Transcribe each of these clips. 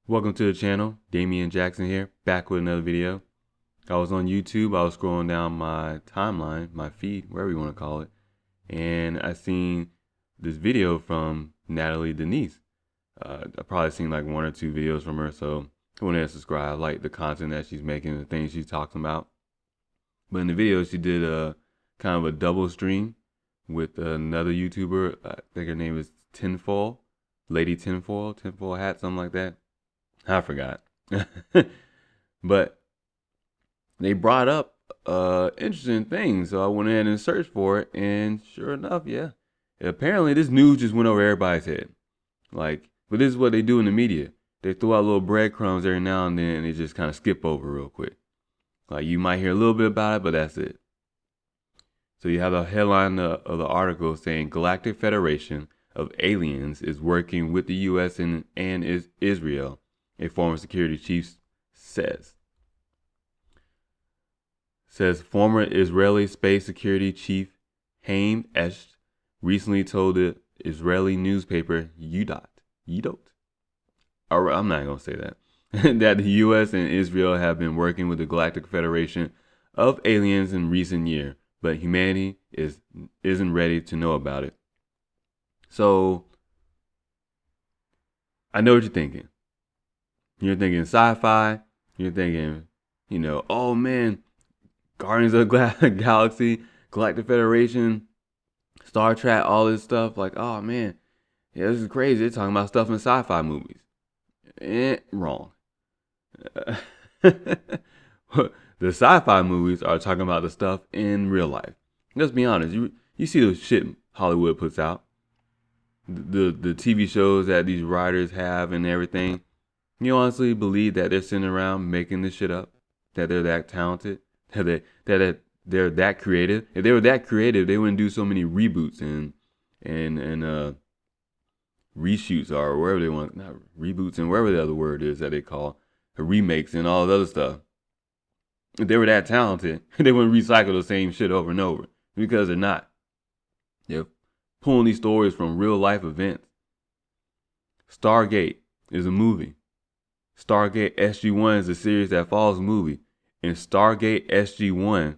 Welcome to the channel. DamienJackson here, back with another video. I was on YouTube. I was scrolling down my timeline, my feed, whatever you want to call it, and I seen this video from Natalie Denise. I've probably seen like one or two videos from her, so I went ahead and subscribe. I like the content that she's making, the things she's talking about. But in the video, she did a kind of a double stream with another YouTuber. I think her name is Tinfoil, Lady Tinfoil Hat, something like that. I forgot. But they brought up interesting things, so I went ahead and searched for it, and sure enough, yeah. Apparently this news just went over everybody's head. But this is what they do in the media. They throw out little breadcrumbs every now and then, and they just kind of skip over real quick. Like, you might hear a little bit about it, but that's it. So you have the headline of the article saying Galactic Federation of Aliens is working with the U.S. and Israel, a former security chief says. Former Israeli space security chief Haim Esht recently told the Israeli newspaper Yedot, I'm not going to say that, that the U.S. and Israel have been working with the Galactic Federation of Aliens in recent years, but humanity isn't ready to know about it. So, I know what you're thinking. You're thinking sci-fi. You're thinking, oh man, Guardians of the Galaxy, Galactic Federation, Star Trek, all this stuff. Like, oh man, yeah, this is crazy. They're talking about stuff in sci-fi movies. Wrong. The sci-fi movies are talking about the stuff in real life. Let's be honest. You see the shit Hollywood puts out. The TV shows that these writers have and everything. You honestly believe that they're sitting around making this shit up? That they're that talented? That they're that creative? If they were that creative, they wouldn't do so many reboots and reshoots or wherever they want. Not reboots and wherever the other word is that they call remakes and all the other stuff. If they were that talented, they wouldn't recycle the same shit over and over, because they're not. They're pulling these stories from real life events. Stargate is a movie. Stargate SG-1 is a series that follows the movie. In Stargate SG-1,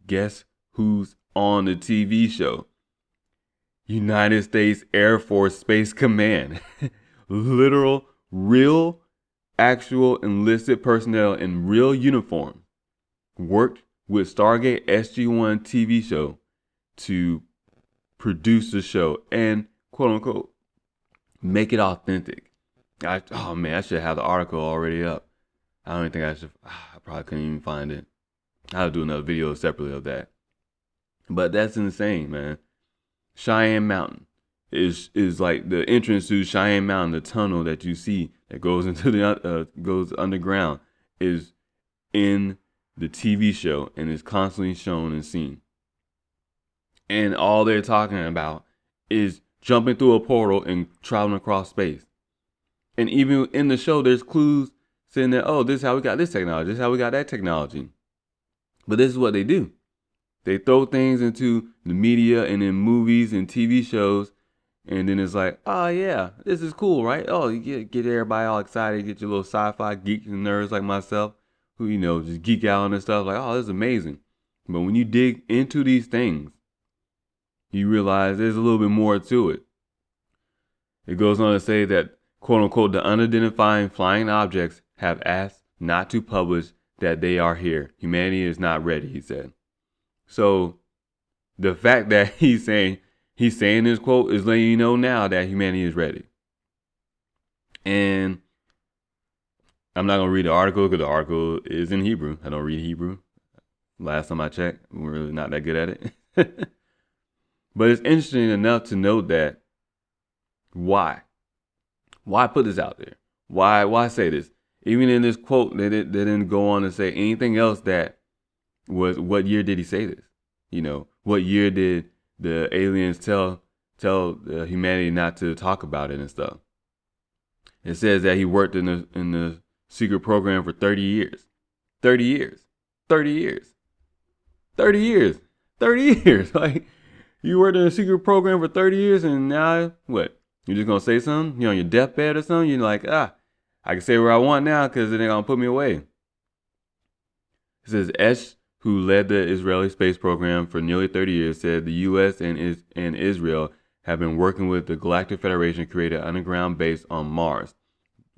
guess who's on the TV show? United States Air Force Space Command. Literal, real, actual enlisted personnel in real uniform worked with Stargate SG-1 TV show to produce the show and, quote unquote, make it authentic. Oh man, I should have the article already up. I don't even think I should. I probably couldn't even find it. I'll do another video separately of that. But that's insane, man. Cheyenne Mountain is like the entrance to Cheyenne Mountain, the tunnel that you see that goes into the goes underground, is in the TV show and is constantly shown and seen. And all they're talking about is jumping through a portal and traveling across space. And even in the show, there's clues saying that, oh, this is how we got this technology. This is how we got that technology. But this is what they do. They throw things into the media and in movies and TV shows. And then it's like, oh, yeah, this is cool, right? Oh, you get everybody all excited. Get your little sci-fi geeks and nerds like myself who, just geek out on this stuff. Like, oh, this is amazing. But when you dig into these things, you realize there's a little bit more to it. It goes on to say that, quote unquote, the unidentified flying objects have asked not to publish that they are here. Humanity is not ready, he said. So the fact that he's saying this quote is letting you know now that humanity is ready. And I'm not going to read the article because the article is in Hebrew. I don't read Hebrew. Last time I checked, we're really not that good at it. But it's interesting enough to note that why put this out there? Why say this? Even in this quote, they didn't go on to say anything else that was, what year did he say this? What year did the aliens tell humanity not to talk about it and stuff? It says that he worked in the secret program for 30 years. 30 years. 30 years. 30 years. 30 years. Like, you worked in a secret program for 30 years and now what? You're just going to say something? You're on your deathbed or something? You're like, I can say what I want now because they're going to put me away. It says Esh, who led the Israeli space program for nearly 30 years, said the U.S. and Israel have been working with the Galactic Federation to create an underground base on Mars,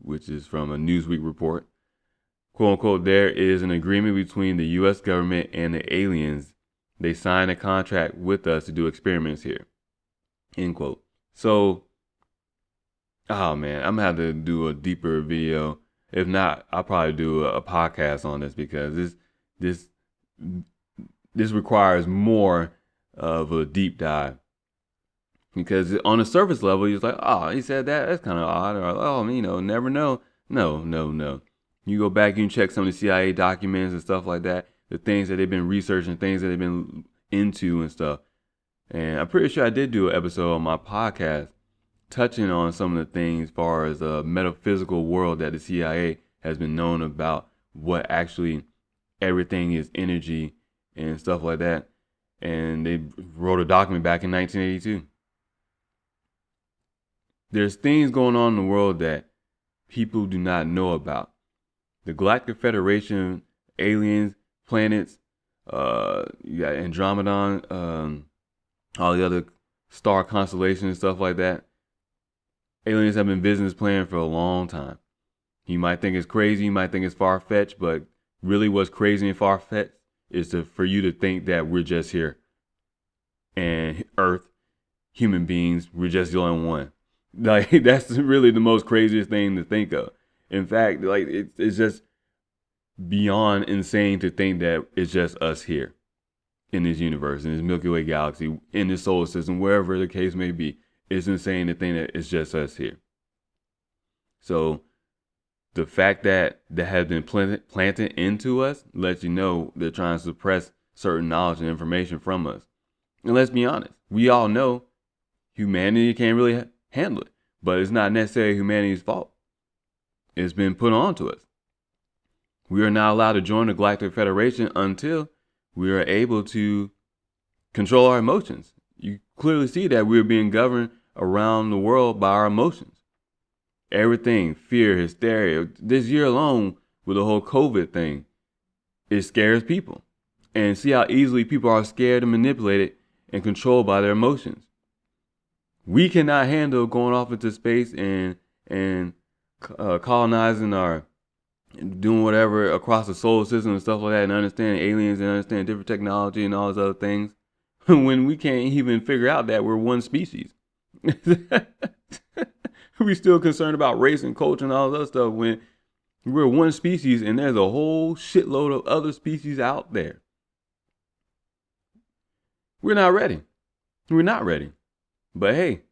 which is from a Newsweek report. Quote unquote, there is an agreement between the U.S. government and the aliens. They signed a contract with us to do experiments here. End quote. So, oh man, I'm gonna have to do a deeper video. If not, I'll probably do a podcast on this because this requires more of a deep dive. Because on the surface level, you're like, oh, he said that. That's kind of odd. Or, oh, never know. No. You go back and check some of the CIA documents and stuff like that, the things that they've been researching, things that they've been into and stuff. And I'm pretty sure I did do an episode on my podcast touching on some of the things as far as a metaphysical world that the CIA has been known about, what actually everything is energy and stuff like that. And they wrote a document back in 1982. There's things going on in the world that people do not know about. The Galactic Federation, aliens, planets, you got Andromeda, all the other star constellations and stuff like that. Aliens have been visiting this planet for a long time. You might think it's crazy, you might think it's far-fetched, but really what's crazy and far-fetched is for you to think that we're just here. And Earth, human beings, we're just the only one. Like, that's really the most craziest thing to think of. In fact, like, it's just beyond insane to think that it's just us here in this universe, in this Milky Way galaxy, in this solar system, wherever the case may be. It's insane to think that it's just us here. So the fact that has been planted into us lets you know they're trying to suppress certain knowledge and information from us. And let's be honest, we all know humanity can't really handle it, but it's not necessarily humanity's fault. It's been put on to us. We are not allowed to join the Galactic Federation until we are able to control our emotions. You clearly see that we're being governed around the world by our emotions. Everything, fear, hysteria. This year alone, with the whole COVID thing, it scares people. And see how easily people are scared and manipulated and controlled by their emotions. We cannot handle going off into space and colonizing or doing whatever across the solar system and stuff like that, and understanding aliens and understanding different technology and all those other things, when we can't even figure out that we're one species. We still concerned about race and culture and all that stuff when we're one species and there's a whole shitload of other species out there. We're not ready. We're not ready. But hey,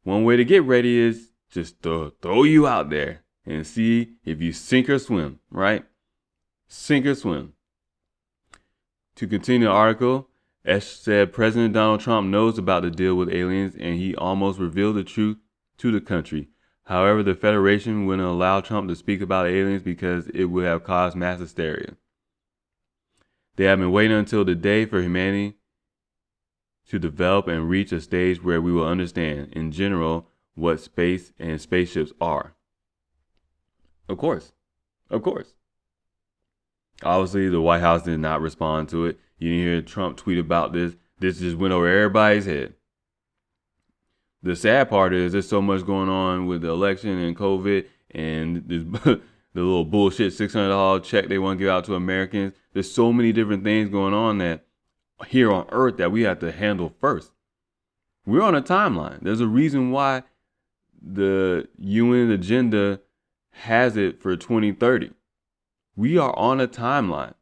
one way to get ready is just to throw you out there and see if you sink or swim, right? Sink or swim. To continue the article, Esh said President Donald Trump knows about the deal with aliens and he almost revealed the truth to the country. However, the Federation wouldn't allow Trump to speak about aliens because it would have caused mass hysteria. They have been waiting until the day for humanity to develop and reach a stage where we will understand, in general, what space and spaceships are. Of course. Obviously, the White House did not respond to it. You didn't hear Trump tweet about this. This just went over everybody's head. The sad part is there's so much going on with the election and COVID and this, the little bullshit $600 check they want to give out to Americans. There's so many different things going on that here on Earth that we have to handle first. We're on a timeline. There's a reason why the UN agenda has it for 2030. We are on a timeline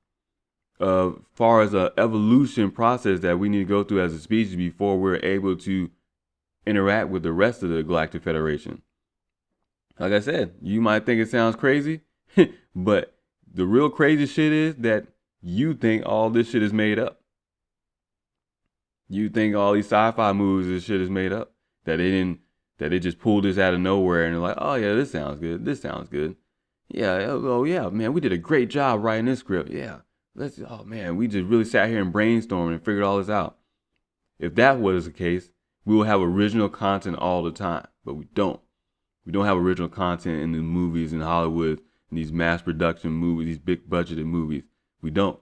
as far as an evolution process that we need to go through as a species before we're able to interact with the rest of the Galactic Federation. Like I said, you might think it sounds crazy, but the real crazy shit is that you think all this shit is made up. You think all these sci-fi movies and shit is made up. That they just pulled this out of nowhere and they're like, oh yeah, this sounds good. Yeah, oh yeah, man, we did a great job writing this script. Yeah, we just really sat here and brainstormed and figured all this out. If that was the case, we will have original content all the time, but we don't. We don't have original content in the movies in Hollywood, in these mass production movies, these big budgeted movies. We don't.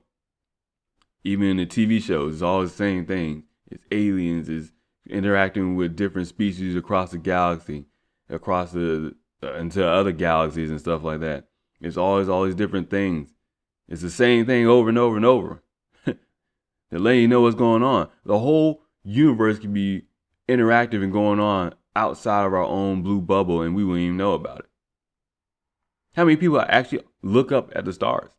Even in the TV shows, it's all the same thing. It's aliens, it's interacting with different species across the galaxy, across into other galaxies and stuff like that. It's always all these different things. It's the same thing over and over and over. To let you know what's going on. The whole universe can be interactive and going on outside of our own blue bubble, and we wouldn't even know about it. How many people actually look up at the stars?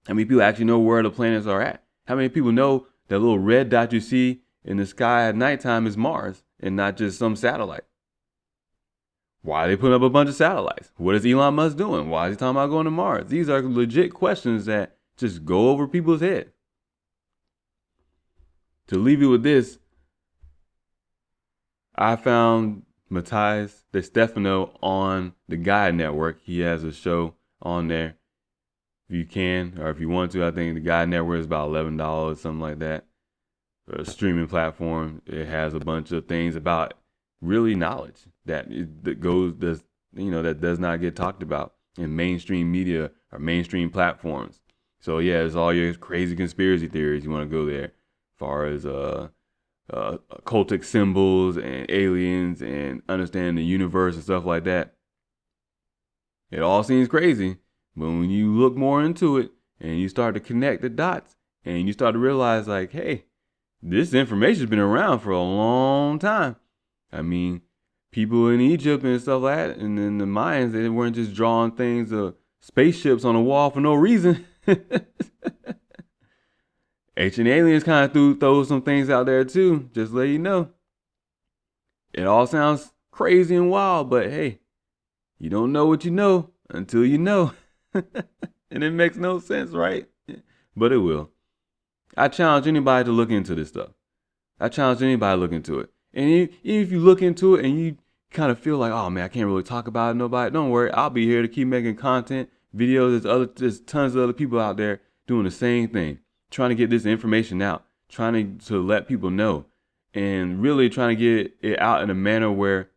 How many people actually know where the planets are at? How many people know that little red dot you see in the sky at nighttime is Mars and not just some satellite? Why are they putting up a bunch of satellites? What is Elon Musk doing? Why is he talking about going to Mars? These are legit questions that just go over people's heads. To leave you with this, I found Matthias De Stefano on the Guy Network. He has a show on there. If you can, or if you want to, I think the Guy Network is about $11, something like that. A streaming platform. It has a bunch of things about really knowledge that does not get talked about in mainstream media or mainstream platforms. So yeah, it's all your crazy conspiracy theories. You want to go there, as far as occultic symbols and aliens and understanding the universe and stuff like that. It all seems crazy, but when you look more into it and you start to connect the dots and you start to realize, like, hey, this information's been around for a long time. I mean, people in Egypt and stuff like that, and then the Mayans, they weren't just drawing things of spaceships on the wall for no reason. Ancient aliens kind of throw some things out there too, just to let you know. It all sounds crazy and wild, but hey, you don't know what you know until you know. And it makes no sense, right? But it will. I challenge anybody to look into this stuff. I challenge anybody to look into it. And even if you look into it and you kind of feel like, oh man, I can't really talk about it to nobody, don't worry. I'll be here to keep making content, videos. There's tons of other people out there doing the same thing, trying to get this information out, trying to let people know, and really trying to get it out in a manner where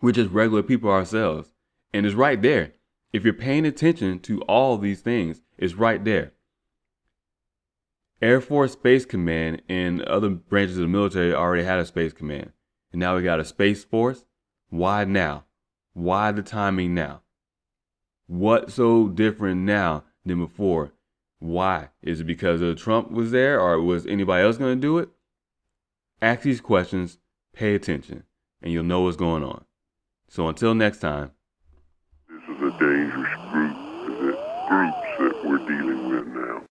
we're just regular people ourselves. And it's right there. If you're paying attention to all these things, it's right there. Air Force Space Command and other branches of the military already had a space command. And now we got a Space Force. Why now? Why the timing now? What's so different now than before? Why? Is it because Trump was there, or was anybody else going to do it? Ask these questions, pay attention, and you'll know what's going on. So until next time. This is a dangerous groups that we're dealing with now.